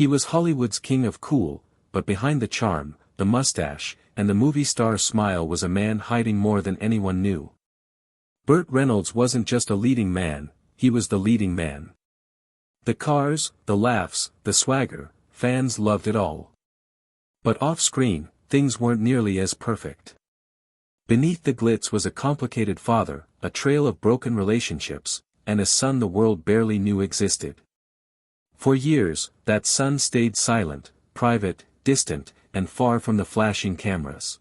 He was Hollywood's king of cool, but behind the charm, the mustache, and the movie star smile was a man hiding more than anyone knew. Burt Reynolds wasn't just a leading man, he was the leading man. The cars, the laughs, the swagger, fans loved it all. But off-screen, things weren't nearly as perfect. Beneath the glitz was a complicated father, a trail of broken relationships, and a son the world barely knew existed. For years, that son stayed silent, private, distant, and far from the flashing cameras.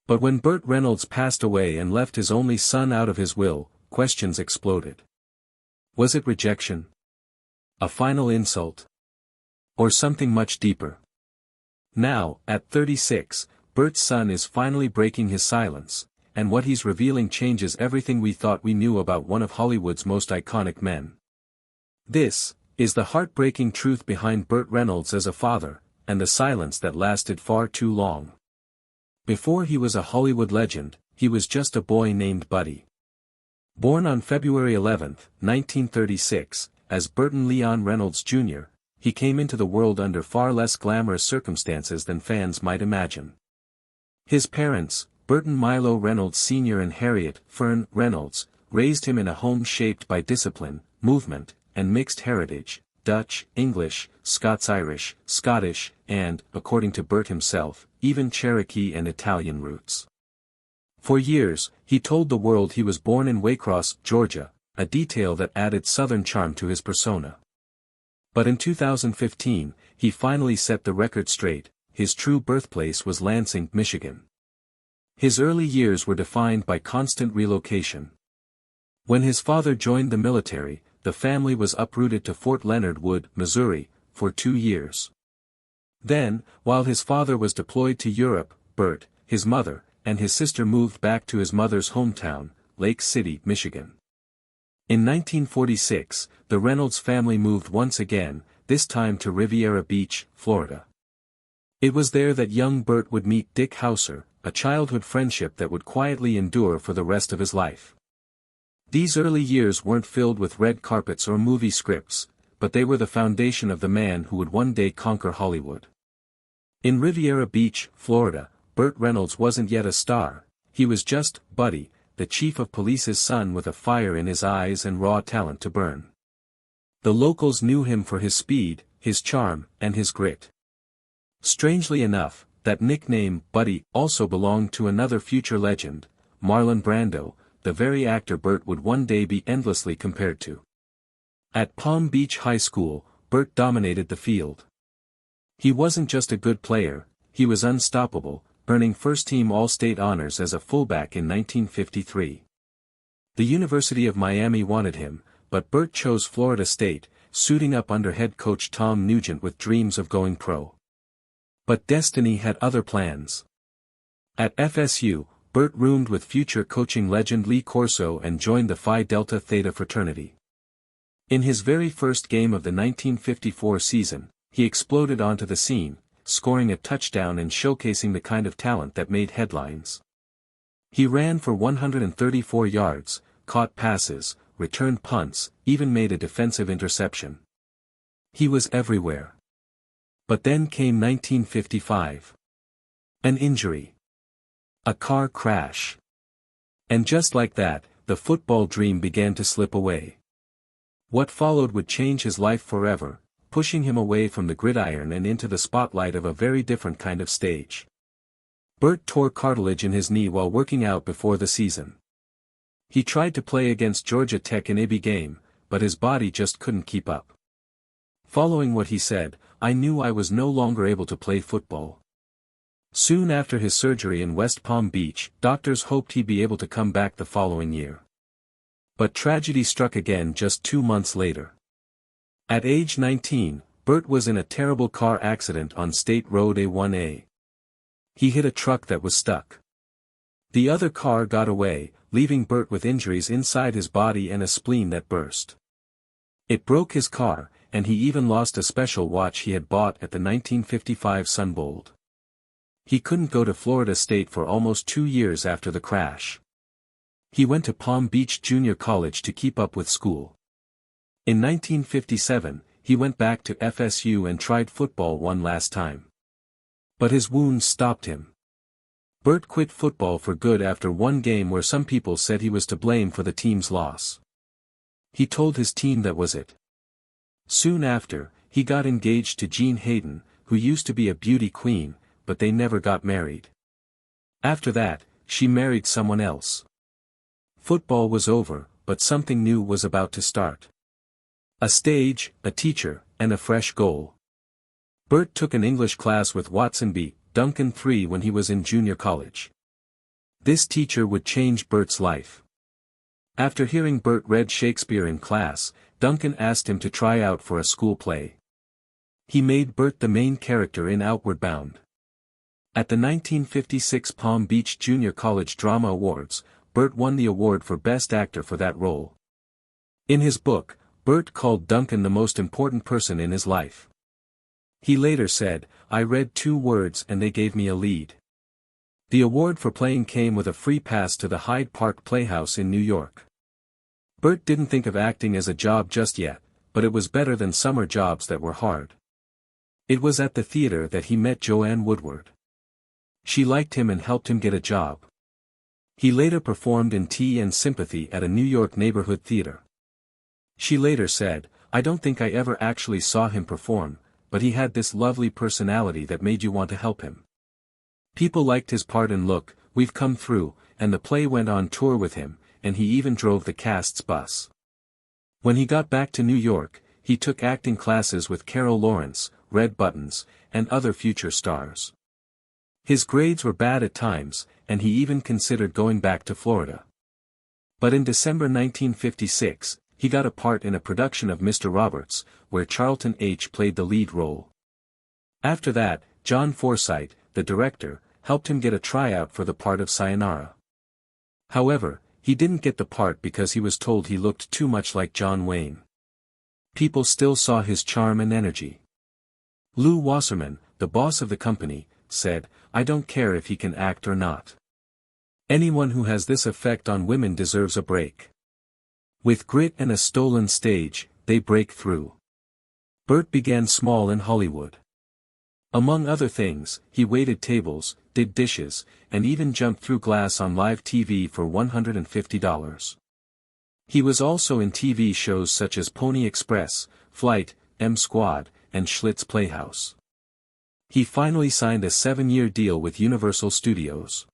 But when Burt Reynolds passed away and left his only son out of his will, questions exploded. Was it rejection? A final insult? Or something much deeper? Now, at 36, Burt's son is finally breaking his silence, and what he's revealing changes everything we thought we knew about one of Hollywood's most iconic men. This is the heartbreaking truth behind Burt Reynolds as a father, and the silence that lasted far too long. Before he was a Hollywood legend, he was just a boy named Buddy. Born on February 11, 1936, as Burton Leon Reynolds Jr., he came into the world under far less glamorous circumstances than fans might imagine. His parents, Burton Milo Reynolds Sr. and Harriet Fern Reynolds, raised him in a home shaped by discipline, movement, and mixed heritage, Dutch, English, Scots-Irish, Scottish, and, according to Burt himself, even Cherokee and Italian roots. For years, he told the world he was born in Waycross, Georgia, a detail that added Southern charm to his persona. But in 2015, he finally set the record straight. His true birthplace was Lansing, Michigan. His early years were defined by constant relocation. When his father joined the military, the family was uprooted to Fort Leonard Wood, Missouri, for 2 years. Then, while his father was deployed to Europe, Burt, his mother, and his sister moved back to his mother's hometown, Lake City, Michigan. In 1946, the Reynolds family moved once again, this time to Riviera Beach, Florida. It was there that young Burt would meet Dick Hauser, a childhood friendship that would quietly endure for the rest of his life. These early years weren't filled with red carpets or movie scripts, but they were the foundation of the man who would one day conquer Hollywood. In Riviera Beach, Florida, Burt Reynolds wasn't yet a star, he was just Buddy, the chief of police's son with a fire in his eyes and raw talent to burn. The locals knew him for his speed, his charm, and his grit. Strangely enough, that nickname, Buddy, also belonged to another future legend, Marlon Brando, the very actor Burt would one day be endlessly compared to. At Palm Beach High School, Burt dominated the field. He wasn't just a good player, he was unstoppable, earning first-team All-State honors as a fullback in 1953. The University of Miami wanted him, but Burt chose Florida State, suiting up under head coach Tom Nugent with dreams of going pro. But destiny had other plans. At FSU, Burt roomed with future coaching legend Lee Corso and joined the Phi Delta Theta fraternity. In his very first game of the 1954 season, he exploded onto the scene, scoring a touchdown and showcasing the kind of talent that made headlines. He ran for 134 yards, caught passes, returned punts, even made a defensive interception. He was everywhere. But then came 1955. An injury. A car crash. And just like that, the football dream began to slip away. What followed would change his life forever, pushing him away from the gridiron and into the spotlight of a very different kind of stage. Burt tore cartilage in his knee while working out before the season. He tried to play against Georgia Tech in a big game, but his body just couldn't keep up. Following what he said, "I knew I was no longer able to play football." Soon after his surgery in West Palm Beach, doctors hoped he'd be able to come back the following year. But tragedy struck again just 2 months later. At age 19, Burt was in a terrible car accident on State Road A1A. He hit a truck that was stuck. The other car got away, leaving Burt with injuries inside his body and a spleen that burst. It broke his car, and he even lost a special watch he had bought at the 1955 Sunbolt. He couldn't go to Florida State for almost 2 years after the crash. He went to Palm Beach Junior College to keep up with school. In 1957, he went back to FSU and tried football one last time. But his wounds stopped him. Burt quit football for good after one game where some people said he was to blame for the team's loss. He told his team that was it. Soon after, he got engaged to Jean Hayden, who used to be a beauty queen, but they never got married. After that, she married someone else. Football was over, but something new was about to start. A stage, a teacher, and a fresh goal. Burt took an English class with Watson B. Duncan III when he was in junior college. This teacher would change Burt's life. After hearing Burt read Shakespeare in class, Duncan asked him to try out for a school play. He made Burt the main character in Outward Bound. At the 1956 Palm Beach Junior College Drama Awards, Burt won the award for Best Actor for that role. In his book, Burt called Duncan the most important person in his life. He later said, "I read 2 words and they gave me a lead." The award for playing came with a free pass to the Hyde Park Playhouse in New York. Burt didn't think of acting as a job just yet, but it was better than summer jobs that were hard. It was at the theater that he met Joanne Woodward. She liked him and helped him get a job. He later performed in Tea and Sympathy at a New York neighborhood theater. She later said, "I don't think I ever actually saw him perform, but he had this lovely personality that made you want to help him. People liked his part in Look, We've Come Through, and the play went on tour with him, and he even drove the cast's bus." When he got back to New York, he took acting classes with Carol Lawrence, Red Buttons, and other future stars. His grades were bad at times, and he even considered going back to Florida. But in December 1956, he got a part in a production of Mr. Roberts, where Charlton H. played the lead role. After that, John Forsythe, the director, helped him get a tryout for the part of Sayonara. However, he didn't get the part because he was told he looked too much like John Wayne. People still saw his charm and energy. Lou Wasserman, the boss of the company, said, "I don't care if he can act or not. Anyone who has this effect on women deserves a break." With grit and a stolen stage, they break through. Burt began small in Hollywood. Among other things, he waited tables, did dishes, and even jumped through glass on live TV for $150. He was also in TV shows such as Pony Express, Flight, M Squad, and Schlitz Playhouse. He finally signed a 7-year deal with Universal Studios.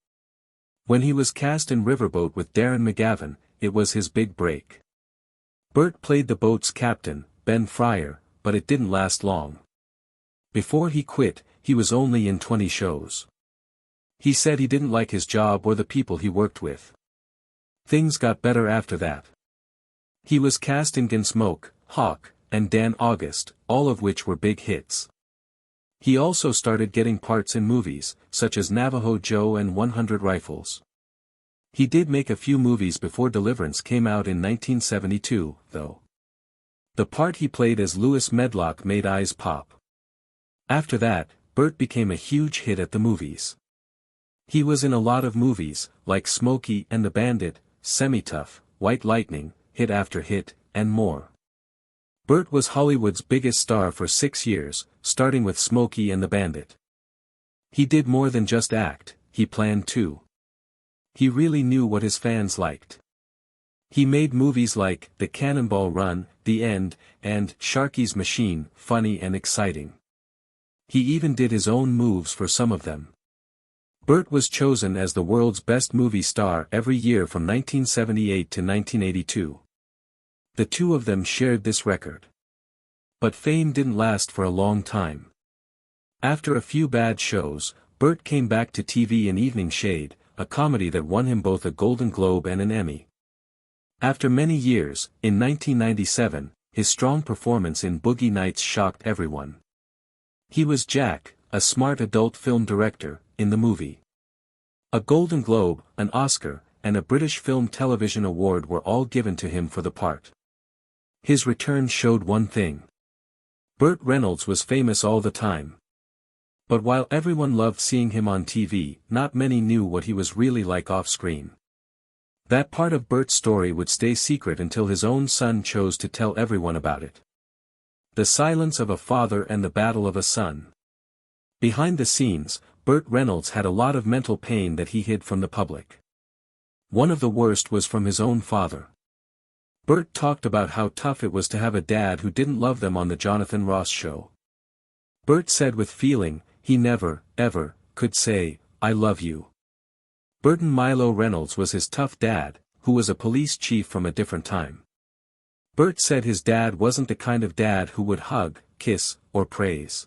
When he was cast in Riverboat with Darren McGavin, it was his big break. Burt played the boat's captain, Ben Fryer, but it didn't last long. Before he quit, he was only in 20 shows. He said he didn't like his job or the people he worked with. Things got better after that. He was cast in Gunsmoke, Hawk, and Dan August, all of which were big hits. He also started getting parts in movies, such as Navajo Joe and 100 Rifles. He did make a few movies before Deliverance came out in 1972, though. The part he played as Lewis Medlock made eyes pop. After that, Burt became a huge hit at the movies. He was in a lot of movies, like Smokey and the Bandit, Semi-Tough, White Lightning, Hit After Hit, and more. Burt was Hollywood's biggest star for 6 years, starting with Smokey and the Bandit. He did more than just act, he planned too. He really knew what his fans liked. He made movies like The Cannonball Run, The End, and Sharky's Machine funny and exciting. He even did his own moves for some of them. Burt was chosen as the world's best movie star every year from 1978 to 1982. The two of them shared this record. But fame didn't last for a long time. After a few bad shows, Burt came back to TV in Evening Shade, a comedy that won him both a Golden Globe and an Emmy. After many years, in 1997, his strong performance in Boogie Nights shocked everyone. He was Jack, a smart adult film director, in the movie. A Golden Globe, an Oscar, and a British Film Television Award were all given to him for the part. His return showed one thing. Burt Reynolds was famous all the time. But while everyone loved seeing him on TV, not many knew what he was really like off-screen. That part of Burt's story would stay secret until his own son chose to tell everyone about it. The silence of a father and the battle of a son. Behind the scenes, Burt Reynolds had a lot of mental pain that he hid from the public. One of the worst was from his own father. Burt talked about how tough it was to have a dad who didn't love them on the Jonathan Ross show. Burt said with feeling, he never, ever, could say, "I love you." Burton Milo Reynolds was his tough dad, who was a police chief from a different time. Burt said his dad wasn't the kind of dad who would hug, kiss, or praise.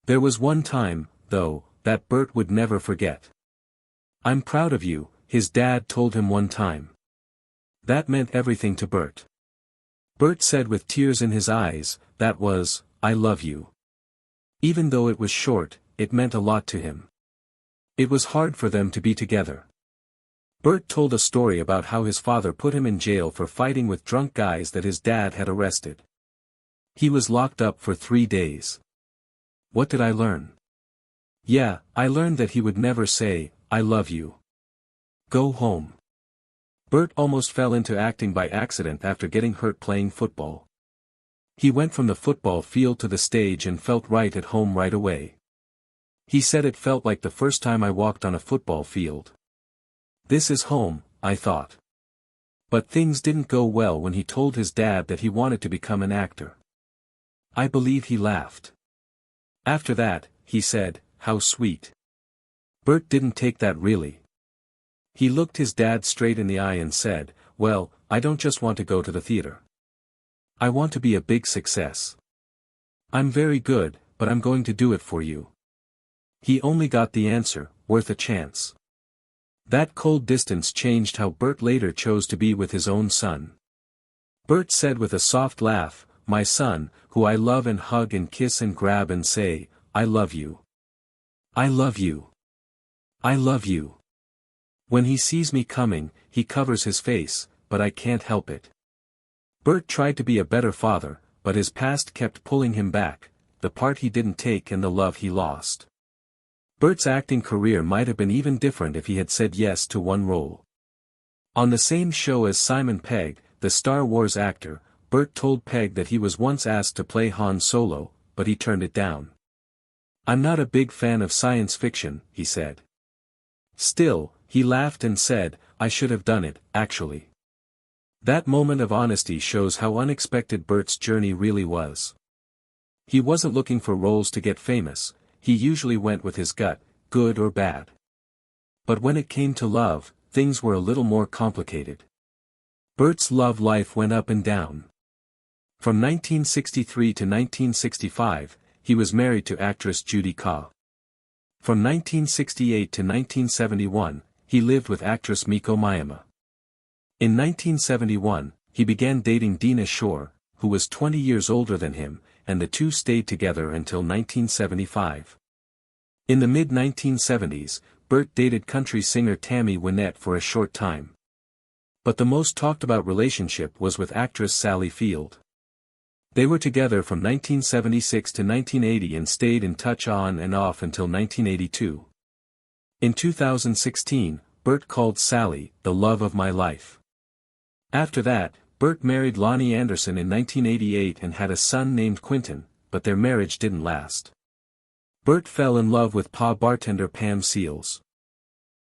There was one time, though, that Burt would never forget. "I'm proud of you," his dad told him one time. That meant everything to Burt. Burt said with tears in his eyes, that was, "I love you." Even though it was short, it meant a lot to him. It was hard for them to be together. Burt told a story about how his father put him in jail for fighting with drunk guys that his dad had arrested. He was locked up for 3 days. What did I learn? Yeah, I learned that he would never say, "I love you." Go home. Burt almost fell into acting by accident after getting hurt playing football. He went from the football field to the stage and felt right at home right away. He said it felt like the first time I walked on a football field. This is home, I thought. But things didn't go well when he told his dad that he wanted to become an actor. I believe he laughed. After that, he said, "How sweet." Burt didn't take that really. He looked his dad straight in the eye and said, "Well, I don't just want to go to the theater. I want to be a big success. I'm very good, but I'm going to do it for you." He only got the answer, "Worth a chance." That cold distance changed how Burt later chose to be with his own son. Burt said with a soft laugh, "My son, who I love and hug and kiss and grab and say, 'I love you. I love you. I love you.' When he sees me coming, he covers his face, but I can't help it." Burt tried to be a better father, but his past kept pulling him back, the part he didn't take and the love he lost. Burt's acting career might have been even different if he had said yes to one role. On the same show as Simon Pegg, the Star Wars actor, Burt told Pegg that he was once asked to play Han Solo, but he turned it down. "I'm not a big fan of science fiction," he said. Still, he laughed and said, "I should have done it, actually." That moment of honesty shows how unexpected Burt's journey really was. He wasn't looking for roles to get famous, he usually went with his gut, good or bad. But when it came to love, things were a little more complicated. Burt's love life went up and down. From 1963 to 1965, he was married to actress Judy Kaw. From 1968 to 1971, he lived with actress Miko Miyama. In 1971, he began dating Dina Shore, who was 20 years older than him, and the two stayed together until 1975. In the mid-1970s, Burt dated country singer Tammy Wynette for a short time. But the most talked about relationship was with actress Sally Field. They were together from 1976 to 1980 and stayed in touch on and off until 1982. In 2016, Burt called Sally, "the love of my life." After that, Burt married Lonnie Anderson in 1988 and had a son named Quinton, but their marriage didn't last. Burt fell in love with bartender Pam Seals.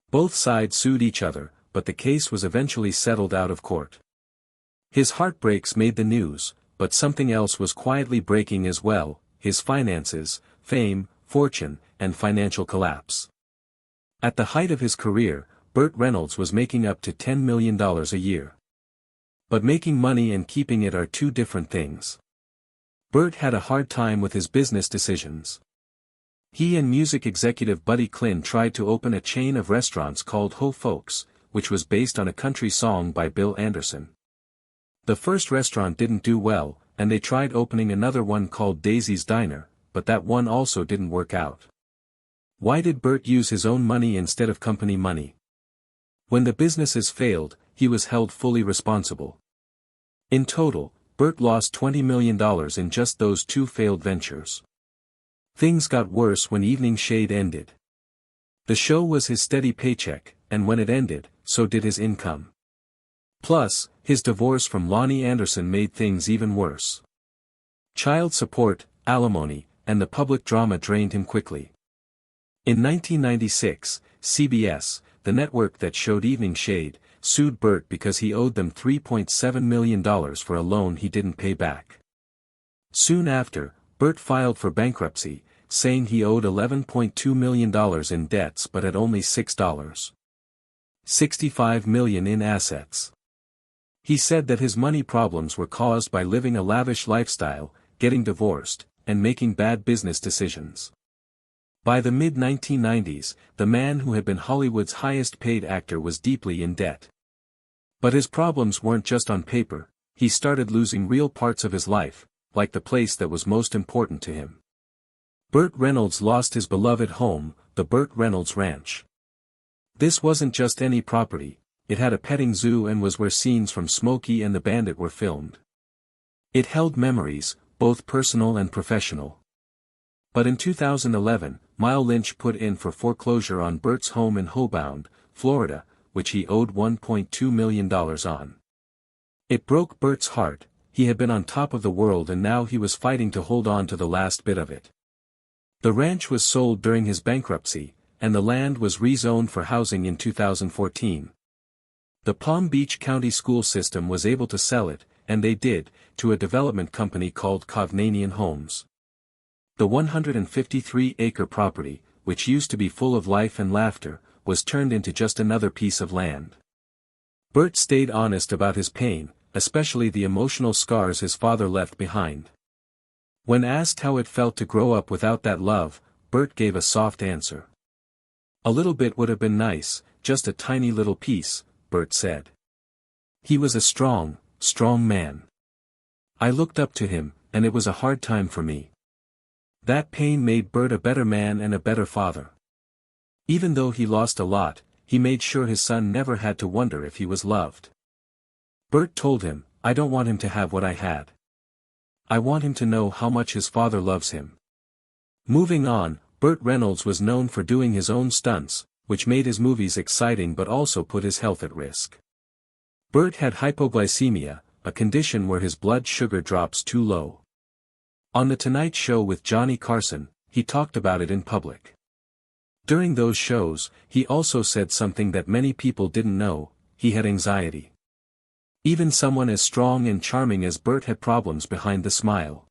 Both sides sued each other, but the case was eventually settled out of court. His heartbreaks made the news, but something else was quietly breaking as well: his finances, fame, fortune, and financial collapse. At the height of his career, Burt Reynolds was making up to $10 million a year. But making money and keeping it are two different things. Burt had a hard time with his business decisions. He and music executive Buddy Klin tried to open a chain of restaurants called Ho Folks, which was based on a country song by Bill Anderson. The first restaurant didn't do well, and they tried opening another one called Daisy's Diner, but that one also didn't work out. Why did Burt use his own money instead of company money? When the businesses failed, he was held fully responsible. In total, Burt lost $20 million in just those two failed ventures. Things got worse when Evening Shade ended. The show was his steady paycheck, and when it ended, so did his income. Plus, his divorce from Lonnie Anderson made things even worse. Child support, alimony, and the public drama drained him quickly. In 1996, CBS, the network that showed Evening Shade, sued Burt because he owed them $3.7 million for a loan he didn't pay back. Soon after, Burt filed for bankruptcy, saying he owed $11.2 million in debts but had only $65 million in assets. He said that his money problems were caused by living a lavish lifestyle, getting divorced, and making bad business decisions. By the mid-1990s, the man who had been Hollywood's highest-paid actor was deeply in debt. But his problems weren't just on paper, he started losing real parts of his life, like the place that was most important to him. Burt Reynolds lost his beloved home, the Burt Reynolds Ranch. This wasn't just any property, it had a petting zoo and was where scenes from Smokey and the Bandit were filmed. It held memories, both personal and professional. But in 2011, Merrill Lynch put in for foreclosure on Burt's home in Hobound, Florida, which he owed $1.2 million on. It broke Burt's heart. He had been on top of the world and now he was fighting to hold on to the last bit of it. The ranch was sold during his bankruptcy, and the land was rezoned for housing in 2014. The Palm Beach County school system was able to sell it, and they did, to a development company called Kovnanian Homes. The 153-acre property, which used to be full of life and laughter, was turned into just another piece of land. Burt stayed honest about his pain, especially the emotional scars his father left behind. When asked how it felt to grow up without that love, Burt gave a soft answer. "A little bit would have been nice, just a tiny little piece," Burt said. He was a strong man. I looked up to him, and it was a hard time for me. That pain made Burt a better man and a better father. Even though he lost a lot, he made sure his son never had to wonder if he was loved. Burt told him, "I don't want him to have what I had. I want him to know how much his father loves him." Moving on, Burt Reynolds was known for doing his own stunts, which made his movies exciting but also put his health at risk. Burt had hypoglycemia, a condition where his blood sugar drops too low. On The Tonight Show with Johnny Carson, he talked about it in public. During those shows, he also said something that many people didn't know: he had anxiety. Even someone as strong and charming as Burt had problems behind the smile.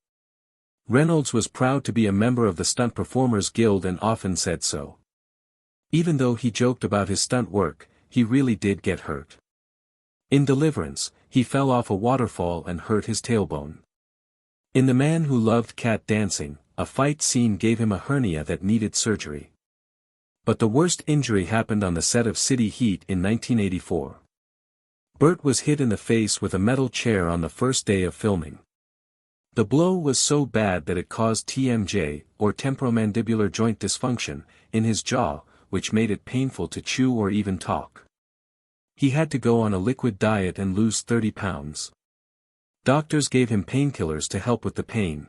Reynolds was proud to be a member of the Stunt Performers Guild and often said so. Even though he joked about his stunt work, he really did get hurt. In Deliverance, he fell off a waterfall and hurt his tailbone. In The Man Who Loved Cat Dancing, a fight scene gave him a hernia that needed surgery. But the worst injury happened on the set of City Heat in 1984. Burt was hit in the face with a metal chair on the first day of filming. The blow was so bad that it caused TMJ, or temporomandibular joint dysfunction, in his jaw, which made it painful to chew or even talk. He had to go on a liquid diet and lose 30 pounds. Doctors gave him painkillers to help with the pain.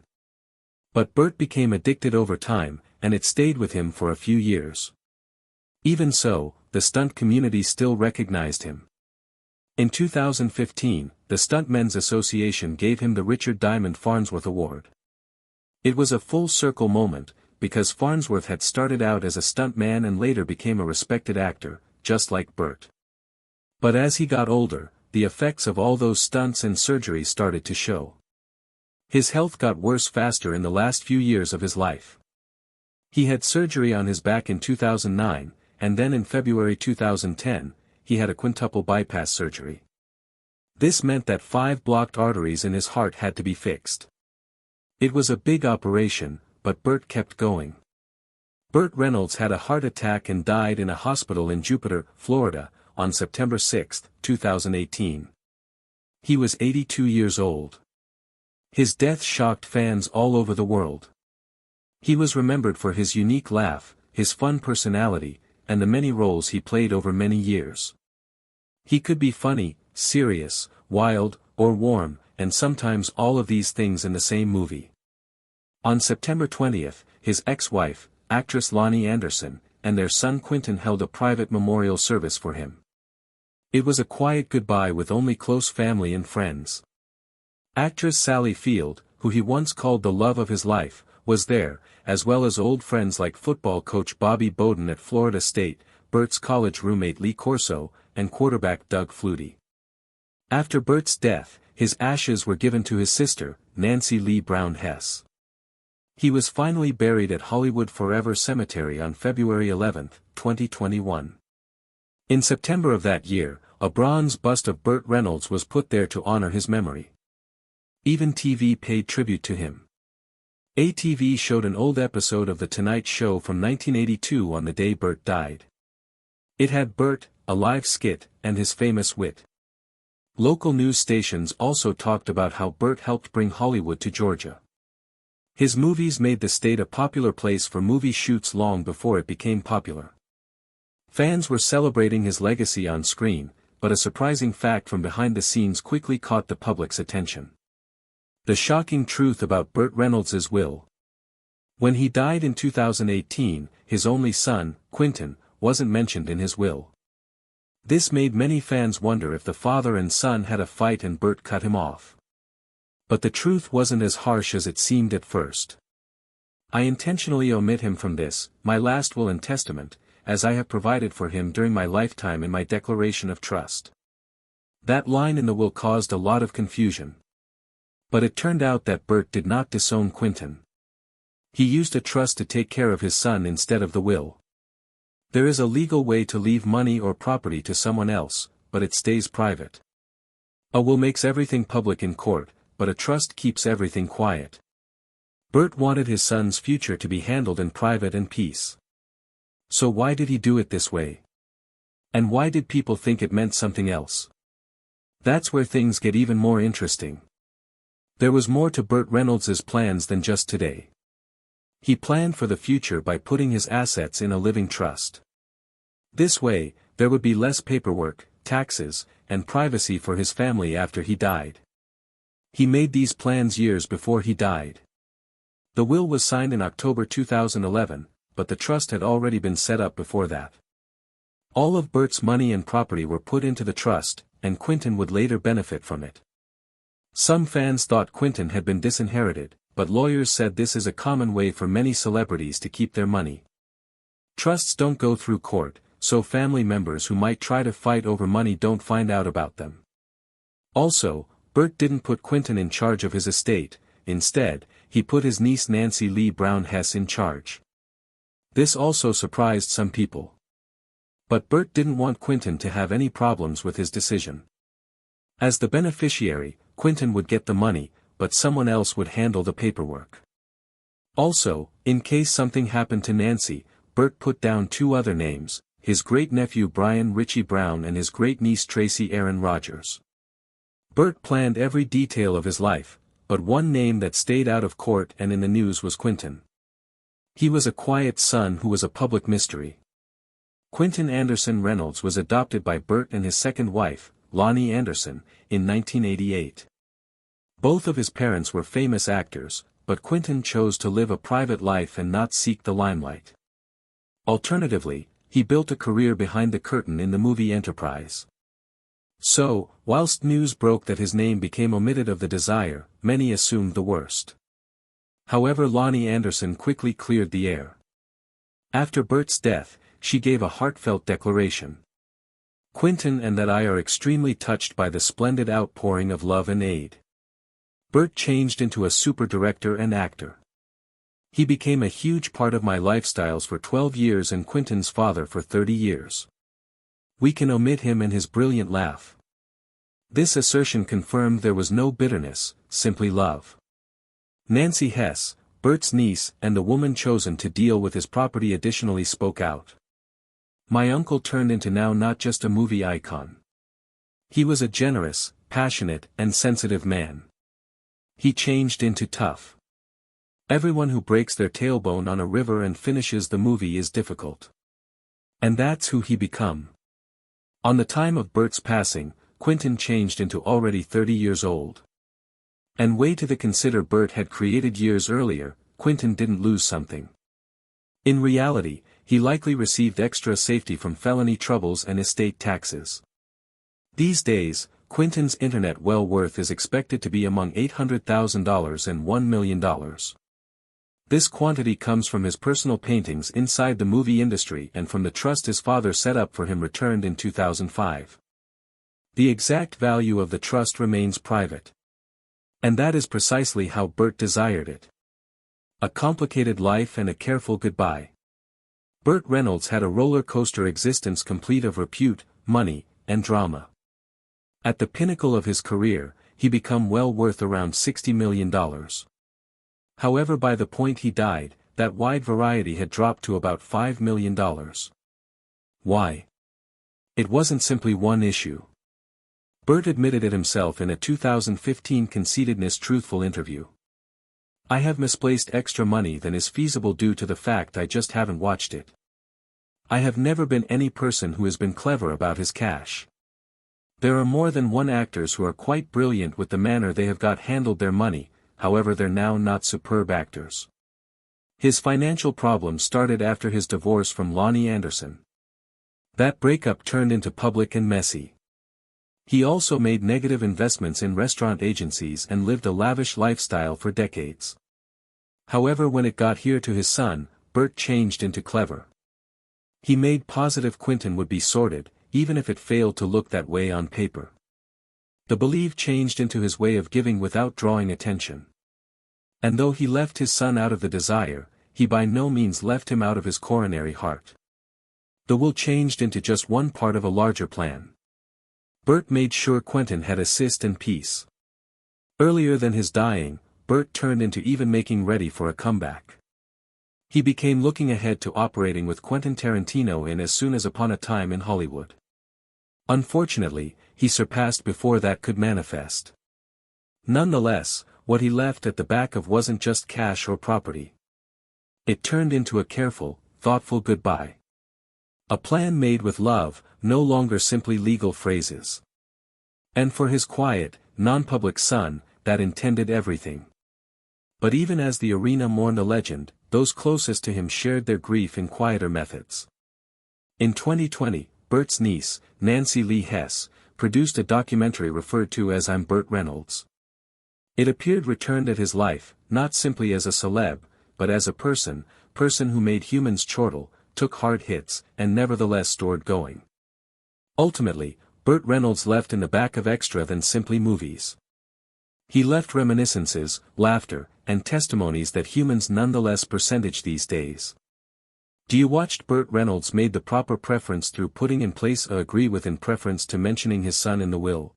But Burt became addicted over time, and it stayed with him for a few years. Even so, the stunt community still recognized him. In 2015, the Stuntmen's Association gave him the Richard Diamond Farnsworth Award. It was a full-circle moment, because Farnsworth had started out as a stuntman and later became a respected actor, just like Burt. But as he got older, the effects of all those stunts and surgeries started to show. His health got worse faster in the last few years of his life. He had surgery on his back in 2009, and then in February 2010, he had a quintuple bypass surgery. This meant that 5 blocked arteries in his heart had to be fixed. It was a big operation, but Burt kept going. Burt Reynolds had a heart attack and died in a hospital in Jupiter, Florida, on September 6, 2018. He was 82 years old. His death shocked fans all over the world. He was remembered for his unique laugh, his fun personality, and the many roles he played over many years. He could be funny, serious, wild, or warm, and sometimes all of these things in the same movie. On September 20th, his ex-wife, actress Lonnie Anderson, and their son Quentin held a private memorial service for him. It was a quiet goodbye with only close family and friends. Actress Sally Field, who he once called the love of his life, was there, as well as old friends like football coach Bobby Bowden at Florida State, Burt's college roommate Lee Corso, and quarterback Doug Flutie. After Burt's death, his ashes were given to his sister, Nancy Lee Brown Hess. He was finally buried at Hollywood Forever Cemetery on February 11, 2021. In September of that year, a bronze bust of Burt Reynolds was put there to honor his memory. Even TV paid tribute to him. ATV showed an old episode of The Tonight Show from 1982 on the day Burt died. It had Burt, a live skit, and his famous wit. Local news stations also talked about how Burt helped bring Hollywood to Georgia. His movies made the state a popular place for movie shoots long before it became popular. Fans were celebrating his legacy on screen, but a surprising fact from behind the scenes quickly caught the public's attention. The shocking truth about Burt Reynolds' will. When he died in 2018, his only son, Quentin, wasn't mentioned in his will. This made many fans wonder if the father and son had a fight and Burt cut him off. But the truth wasn't as harsh as it seemed at first. I intentionally omit him from this, my last will and testament, as I have provided for him during my lifetime in my declaration of trust. That line in the will caused a lot of confusion. But it turned out that Burt did not disown Quentin. He used a trust to take care of his son instead of the will. There is a legal way to leave money or property to someone else, but it stays private. A will makes everything public in court, but a trust keeps everything quiet. Burt wanted his son's future to be handled in private and peace. So why did he do it this way? And why did people think it meant something else? That's where things get even more interesting. There was more to Burt Reynolds' plans than just today. He planned for the future by putting his assets in a living trust. This way, there would be less paperwork, taxes, and privacy for his family after he died. He made these plans years before he died. The will was signed in October 2011, but the trust had already been set up before that. All of Burt's money and property were put into the trust, and Quentin would later benefit from it. Some fans thought Quentin had been disinherited, but lawyers said this is a common way for many celebrities to keep their money. Trusts don't go through court, so family members who might try to fight over money don't find out about them. Also, Burt didn't put Quentin in charge of his estate, instead, he put his niece Nancy Lee Brown Hess in charge. This also surprised some people. But Burt didn't want Quentin to have any problems with his decision. As the beneficiary, Quentin would get the money, but someone else would handle the paperwork. Also, in case something happened to Nancy, Burt put down two other names, his great-nephew Brian Ritchie Brown and his great-niece Tracy Aaron Rogers. Burt planned every detail of his life, but one name that stayed out of court and in the news was Quentin. He was a quiet son who was a public mystery. Quentin Anderson Reynolds was adopted by Burt and his second wife, Lonnie Anderson, in 1988. Both of his parents were famous actors, but Quentin chose to live a private life and not seek the limelight. Alternatively, he built a career behind the curtain in the movie enterprise. So, whilst news broke that his name became omitted of the Desire, many assumed the worst. However, Lonnie Anderson quickly cleared the air. After Burt's death, she gave a heartfelt declaration. Quentin and that I are extremely touched by the splendid outpouring of love and aid. Burt changed into a super director and actor. He became a huge part of my lifestyles for 12 years and Quentin's father for 30 years. We can omit him and his brilliant laugh. This assertion confirmed there was no bitterness, simply love. Nancy Hess, Burt's niece and the woman chosen to deal with his property additionally spoke out. My uncle turned into now not just a movie icon. He was a generous, passionate, and sensitive man. He changed into tough. Everyone who breaks their tailbone on a river and finishes the movie is difficult. And that's who he become. On the time of Burt's passing, Quentin changed into already 30 years old. And way to consider Burt had created years earlier, Quentin didn't lose something. In reality, he likely received extra safety from felony troubles and estate taxes. These days, Quentin's internet well worth is expected to be among $800,000 and $1 million. This quantity comes from his personal paintings inside the movie industry and from the trust his father set up for him returned in 2005. The exact value of the trust remains private. And that is precisely how Burt desired it. A complicated life and a careful goodbye. Burt Reynolds had a roller coaster existence complete of repute, money, and drama. At the pinnacle of his career, he became well worth around $60 million. However, by the point he died, that wide variety had dropped to about $5 million. Why? It wasn't simply one issue. Burt admitted it himself in a 2015 Conceitedness Truthful interview. I have misplaced extra money than is feasible due to the fact I just haven't watched it. I have never been any person who has been clever about his cash. There are more than one actors who are quite brilliant with the manner they have got handled their money, however they're now not superb actors. His financial problems started after his divorce from Lonnie Anderson. That breakup turned into public and messy. He also made negative investments in restaurant agencies and lived a lavish lifestyle for decades. However, when it got here to his son, Burt changed into clever. He made positive Quentin would be sorted, even if it failed to look that way on paper. The belief changed into his way of giving without drawing attention. And though he left his son out of the desire, he by no means left him out of his coronary heart. The will changed into just one part of a larger plan. Burt made sure Quentin had assist and peace. Earlier than his dying, Burt turned into even making ready for a comeback. He became looking ahead to operating with Quentin Tarantino in As Soon as Upon a Time in Hollywood. Unfortunately, he surpassed before that could manifest. Nonetheless, what he left at the back of wasn't just cash or property. It turned into a careful, thoughtful goodbye. A plan made with love, no longer simply legal phrases. And for his quiet, non-public son, that intended everything. But even as the arena mourned a legend, those closest to him shared their grief in quieter methods. In 2020, Burt's niece, Nancy Lee Hess, produced a documentary referred to as I'm Burt Reynolds. It appeared returned at his life, not simply as a celeb, but as a person who made humans chortle, took hard hits, and nevertheless stored going. Ultimately, Burt Reynolds left in the back of extra than simply movies. He left reminiscences, laughter, and testimonies that humans nonetheless percentage these days. Do you watched Burt Reynolds made the proper preference through putting in place a agree with in preference to mentioning his son in the will?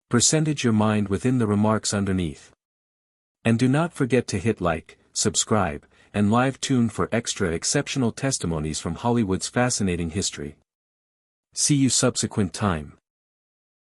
Percentage your mind within the remarks underneath. And do not forget to hit like, subscribe, and live tune for extra exceptional testimonies from Hollywood's fascinating history. See you subsequent time.